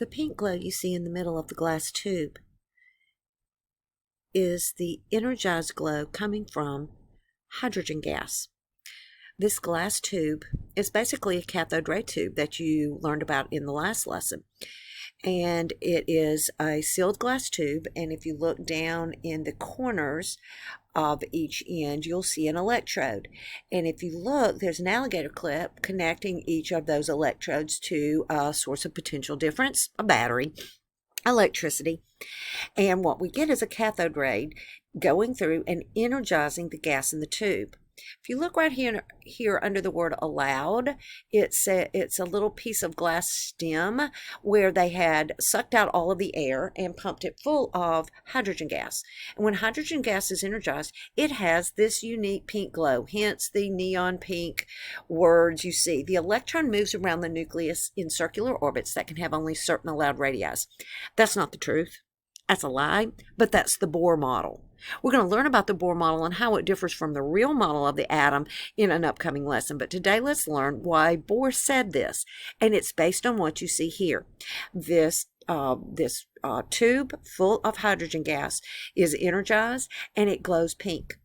The pink glow you see in the middle of the glass tube is the energized glow coming from hydrogen gas. This glass tube is basically a cathode ray tube that you learned about in the last lesson. And it is a sealed glass tube, and if you look down in the corners of each end, you'll see an electrode. And if you look, there's an alligator clip connecting each of those electrodes to a source of potential difference, a battery, electricity. And what we get is a cathode ray going through and energizing the gas in the tube. If you look right here under the word allowed, it's a little piece of glass stem where they had sucked out all of the air and pumped it full of hydrogen gas. And when hydrogen gas is energized, it has this unique pink glow, hence the neon pink words you see. The electron moves around the nucleus in circular orbits that can have only certain allowed radii. That's not the truth. That's a lie, but that's the Bohr model. We're going to learn about the Bohr model and how it differs from the real model of the atom in an upcoming lesson. But today let's learn why Bohr said this. And it's based on what you see here. This tube full of hydrogen gas is energized and it glows pink.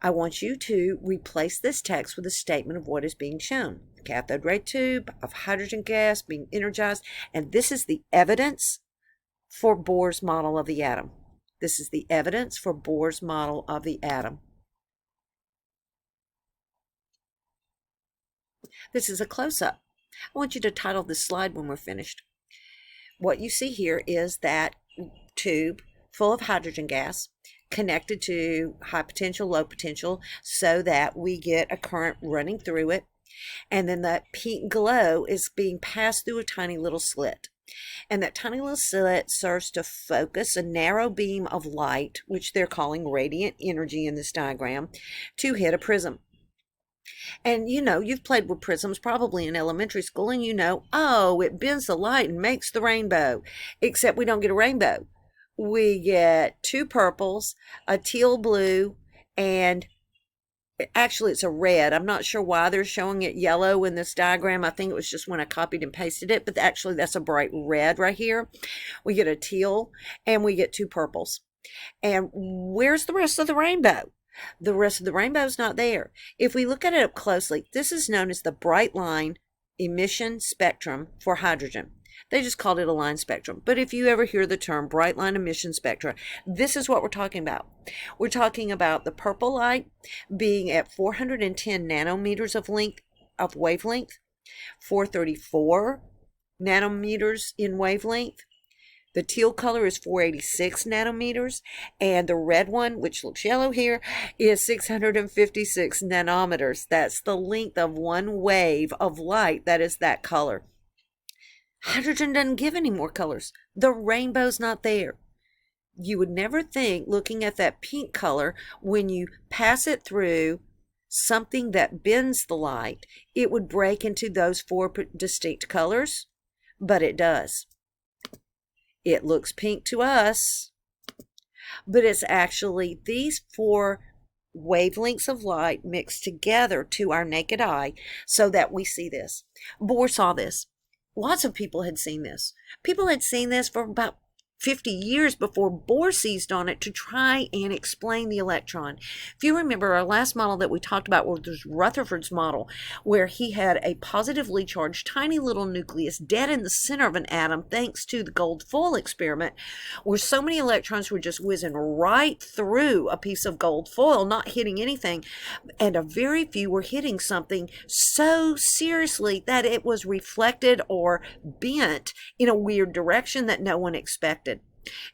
I want you to replace this text with a statement of what is being shown. Cathode ray tube of hydrogen gas being energized. And this is the evidence for Bohr's model of the atom. This is the evidence for Bohr's model of the atom. This is a close-up. I want you to title this slide when we're finished. What you see here is that tube full of hydrogen gas connected to high potential, low potential, so that we get a current running through it. And then that pink glow is being passed through a tiny little slit. And that tiny little slit serves to focus a narrow beam of light, which they're calling radiant energy in this diagram, to hit a prism. And you know, you've played with prisms probably in elementary school, and you know, oh, it bends the light and makes the rainbow. Except we don't get a rainbow. We get two purples, a teal blue, and actually it's a red. I'm not sure why they're showing it yellow in this diagram. I think it was just when I copied and pasted it, but actually that's a bright red right here. We get a teal and we get two purples. And where's the rest of the rainbow? The rest of the rainbow is not there. If we look at it up closely, this is known as the bright line emission spectrum for hydrogen. They just called it a line spectrum. But if you ever hear the term bright line emission spectra, this is what we're talking about. We're talking about the purple light being at 410 nanometers of wavelength, 434 nanometers in wavelength. The teal color is 486 nanometers, and the red one, which looks yellow here, is 656 nanometers. That's the length of one wave of light that is that color. Hydrogen doesn't give any more colors. The rainbow's not there. You would never think, looking at that pink color, when you pass it through something that bends the light, it would break into those four distinct colors, but it does. It looks pink to us, but it's actually these four wavelengths of light mixed together to our naked eye so that we see this. Bohr saw this. Lots of people had seen this. People had seen this for about 50 years before Bohr seized on it to try and explain the electron. If you remember, our last model that we talked about was Rutherford's model, where he had a positively charged tiny little nucleus dead in the center of an atom thanks to the gold foil experiment, where so many electrons were just whizzing right through a piece of gold foil, not hitting anything, and a very few were hitting something so seriously that it was reflected or bent in a weird direction that no one expected.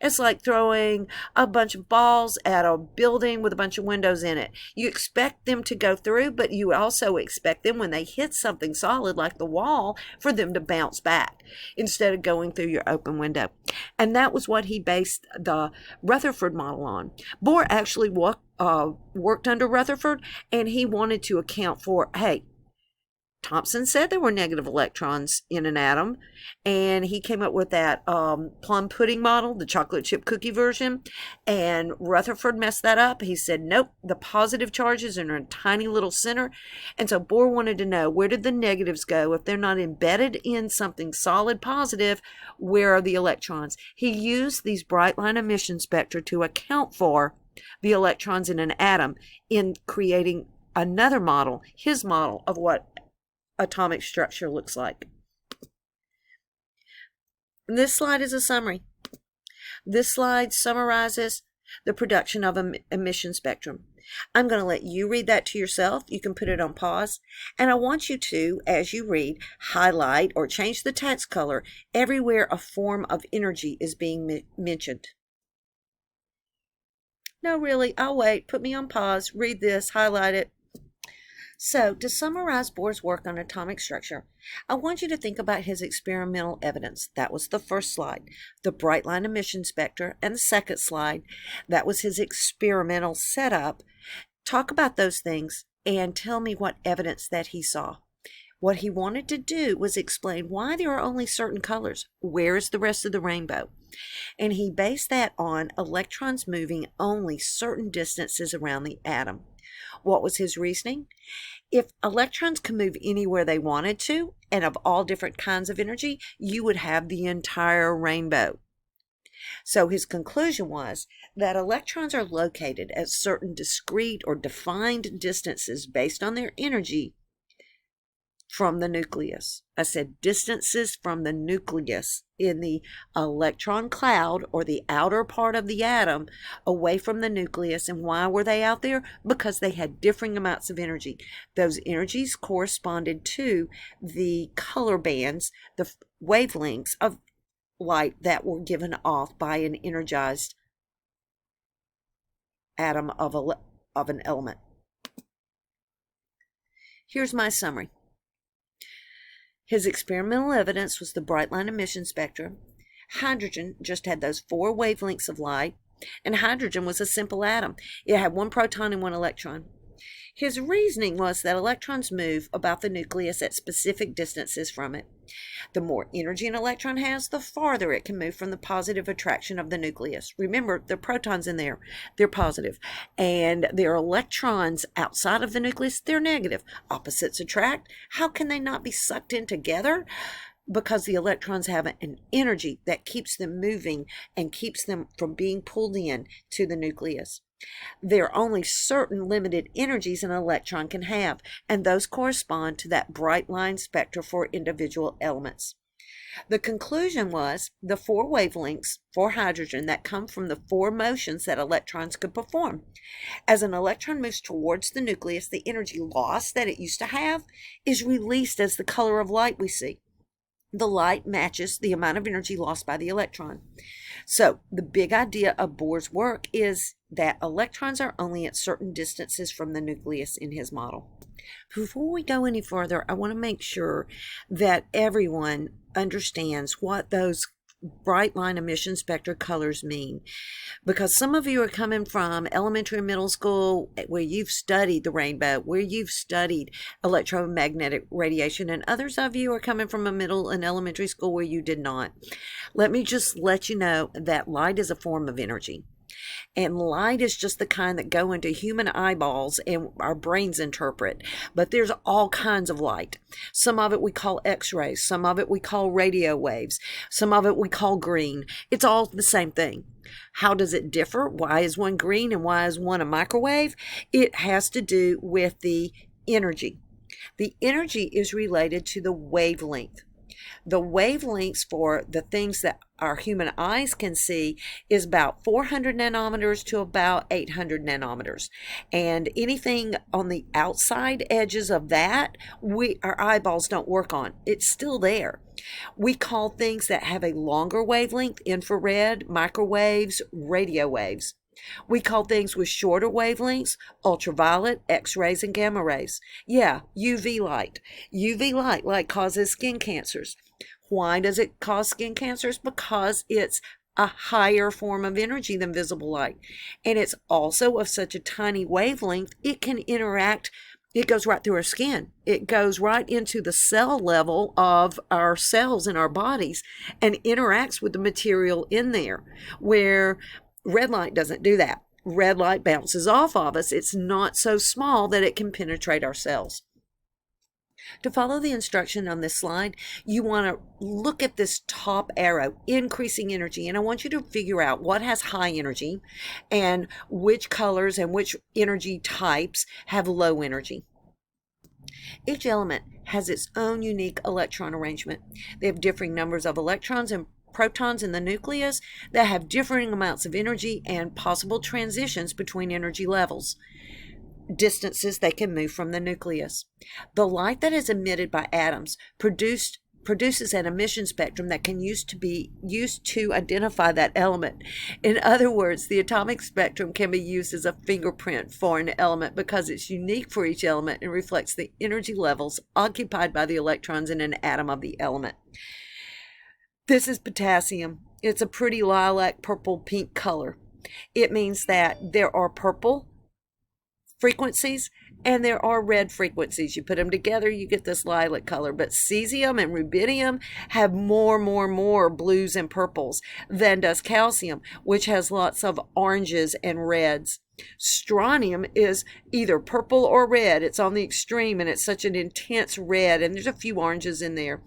It's like throwing a bunch of balls at a building with a bunch of windows in it. You expect them to go through, but you also expect them, when they hit something solid like the wall, for them to bounce back instead of going through your open window. And that was what he based the Rutherford model on. Bohr actually worked under Rutherford, and he wanted to account for, hey, Thomson said there were negative electrons in an atom, and he came up with that plum pudding model, the chocolate chip cookie version, and Rutherford messed that up. He said, nope, the positive charges are in a tiny little center, and so Bohr wanted to know, where did the negatives go? If they're not embedded in something solid positive, where are the electrons? He used these bright line emission spectra to account for the electrons in an atom in creating another model, his model of what atomic structure looks like. This slide is a summary. This slide summarizes the production of an emission spectrum. I'm going to let you read that to yourself. You can put it on pause. And I want you to, as you read, highlight or change the text color everywhere a form of energy is being mentioned. No, really, I'll wait. Put me on pause. Read this, highlight it. So, to summarize Bohr's work on atomic structure, I want you to think about his experimental evidence. That was the first slide, the bright line emission spectra, and the second slide, that was his experimental setup. Talk about those things and tell me what evidence that he saw. What he wanted to do was explain why there are only certain colors. Where is the rest of the rainbow? And he based that on electrons moving only certain distances around the atom. What was his reasoning? If electrons could move anywhere they wanted to, and of all different kinds of energy, you would have the entire rainbow. So his conclusion was that electrons are located at certain discrete or defined distances based on their energy from the nucleus. I said distances from the nucleus in the electron cloud, or the outer part of the atom, away from the nucleus. And why were they out there? Because they had differing amounts of energy. Those energies corresponded to the color bands, the wavelengths of light that were given off by an energized atom of an element. Here's my summary. His experimental evidence was the bright line emission spectra. Hydrogen just had those 4 wavelengths of light, and hydrogen was a simple atom. It had 1 proton and 1 electron. His reasoning was that electrons move about the nucleus at specific distances from it. The more energy an electron has, the farther it can move from the positive attraction of the nucleus. Remember, there are protons in there. They're positive. And there are electrons outside of the nucleus. They're negative. Opposites attract. How can they not be sucked in together? Because the electrons have an energy that keeps them moving and keeps them from being pulled in to the nucleus. There are only certain limited energies an electron can have, and those correspond to that bright line spectra for individual elements. The conclusion was the 4 wavelengths for hydrogen that come from the 4 motions that electrons could perform. As an electron moves towards the nucleus, the energy loss that it used to have is released as the color of light we see. The light matches the amount of energy lost by the electron. So the big idea of Bohr's work is that electrons are only at certain distances from the nucleus in his model. Before we go any further, I want to make sure that everyone understands what those bright line emission spectra colors mean, because some of you are coming from elementary and middle school where you've studied the rainbow, where you've studied electromagnetic radiation, and others of you are coming from a middle and elementary school where you did not. Let me just let you know that light is a form of energy. And light is just the kind that go into human eyeballs and our brains interpret. But there's all kinds of light. Some of it we call X-rays. Some of it we call radio waves. Some of it we call green. It's all the same thing. How does it differ? Why is one green and why is one a microwave? It has to do with the energy. The energy is related to the wavelength. The wavelengths for the things that our human eyes can see is about 400 nanometers to about 800 nanometers. And anything on the outside edges of that, our eyeballs don't work on. It's still there. We call things that have a longer wavelength infrared, microwaves, radio waves. We call things with shorter wavelengths ultraviolet, X-rays, and gamma rays. Yeah, UV light. UV light causes skin cancers. Why does it cause skin cancers? Because it's a higher form of energy than visible light. And it's also of such a tiny wavelength, it can interact It goes right through our skin. It goes right into the cell level of our cells in our bodies and interacts with the material in there, where red light doesn't do that. Red light bounces off of us. It's not so small that it can penetrate our cells. To follow the instruction on this slide, you want to look at this top arrow, increasing energy, and I want you to figure out what has high energy and which colors and which energy types have low energy. Each element has its own unique electron arrangement. They have differing numbers of electrons and protons in the nucleus that have differing amounts of energy and possible transitions between energy levels, distances they can move from the nucleus. The light that is emitted by atoms produces an emission spectrum that can be used to identify that element. In other words, the atomic spectrum can be used as a fingerprint for an element because it's unique for each element and reflects the energy levels occupied by the electrons in an atom of the element. This is potassium. It's a pretty lilac purple pink color. It means that there are purple frequencies and there are red frequencies. You put them together, you get this lilac color. But cesium and rubidium have more blues and purples than does calcium, which has lots of oranges and reds. Strontium is either purple or red. It's on the extreme and it's such an intense red, and there's a few oranges in there.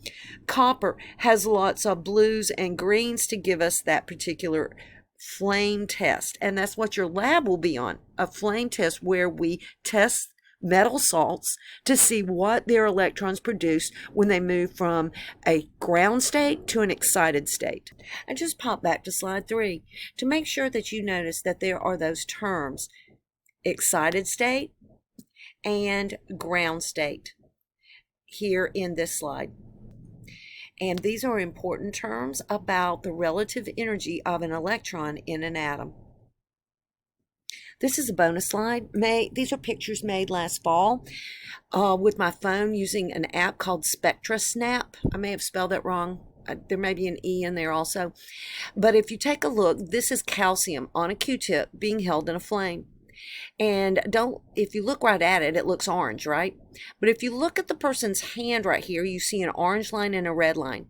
Copper has lots of blues and greens to give us that particular flame test, and that's what your lab will be on, a flame test where we test metal salts to see what their electrons produce when they move from a ground state to an excited state. I just pop back to slide 3 to make sure that you notice that there are those terms, excited state and ground state, here in this slide. And these are important terms about the relative energy of an electron in an atom. This is a bonus slide. These are pictures made last fall with my phone using an app called SpectraSnap. I may have spelled that wrong. There may be an E in there also. But if you take a look, this is calcium on a Q-tip being held in a flame. And if you look right at it, it looks orange, right? But if you look at the person's hand right here, you see an orange line and a red line.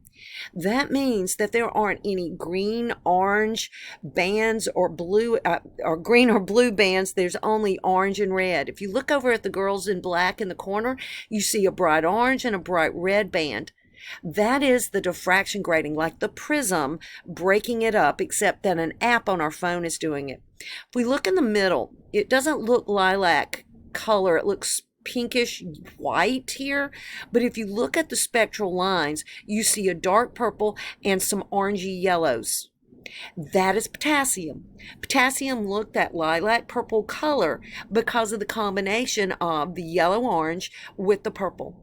That means that there aren't any green, orange bands or blue, or green or blue bands. There's only orange and red. If you look over at the girls in black in the corner, you see a bright orange and a bright red band. That is the diffraction grating, like the prism breaking it up, except that an app on our phone is doing it. If we look in the middle, it doesn't look lilac color. It looks pinkish white here. But if you look at the spectral lines, you see a dark purple and some orangey yellows. That is potassium. Potassium looked that lilac purple color because of the combination of the yellow-orange with the purple.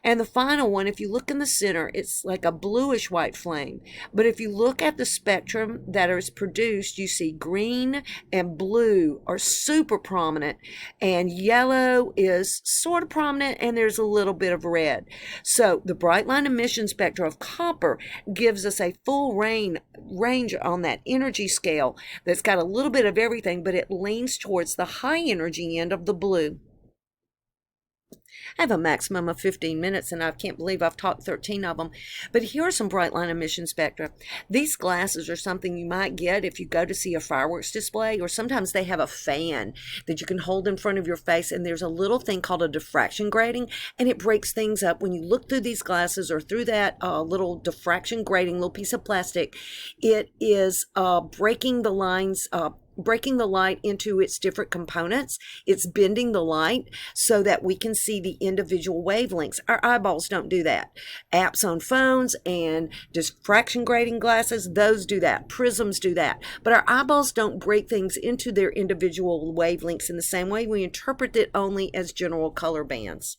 And the final one, if you look in the center, it's like a bluish white flame. But if you look at the spectrum that is produced, you see green and blue are super prominent, and yellow is sort of prominent, and there's a little bit of red. So the bright line emission spectra of copper gives us a full range on that energy scale that's got a little bit of everything, but it leans towards the high energy end of the blue. I have a maximum of 15 minutes, and I can't believe I've talked 13 of them. But here are some bright line emission spectra. These glasses are something you might get if you go to see a fireworks display, or sometimes they have a fan that you can hold in front of your face, and there's a little thing called a diffraction grating, and it breaks things up. When you look through these glasses or through that little diffraction grating, little piece of plastic, it is breaking the lines up, breaking the light into its different components. It's bending the light so that we can see the individual wavelengths. Our eyeballs don't do that. Apps on phones and diffraction grating glasses, those do that. Prisms do that. But our eyeballs don't break things into their individual wavelengths in the same way. We interpret it only as general color bands.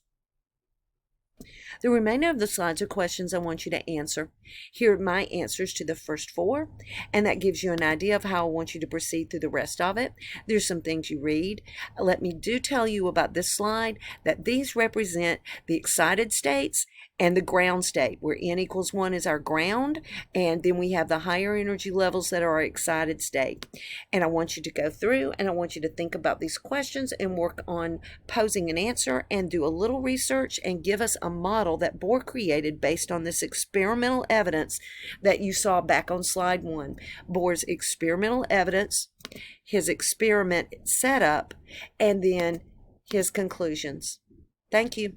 The remainder of the slides are questions I want you to answer. Here are my answers to the first 4, and that gives you an idea of how I want you to proceed through the rest of it. There's some things you read. Let me tell you about this slide, that these represent the excited states and the ground state, where n equals 1 is our ground, and then we have the higher energy levels that are our excited state. And I want you to go through and I want you to think about these questions and work on posing an answer and do a little research and give us a model that Bohr created based on this experimental evidence that you saw back on slide 1. Bohr's experimental evidence, his experiment setup, and then his conclusions. Thank you.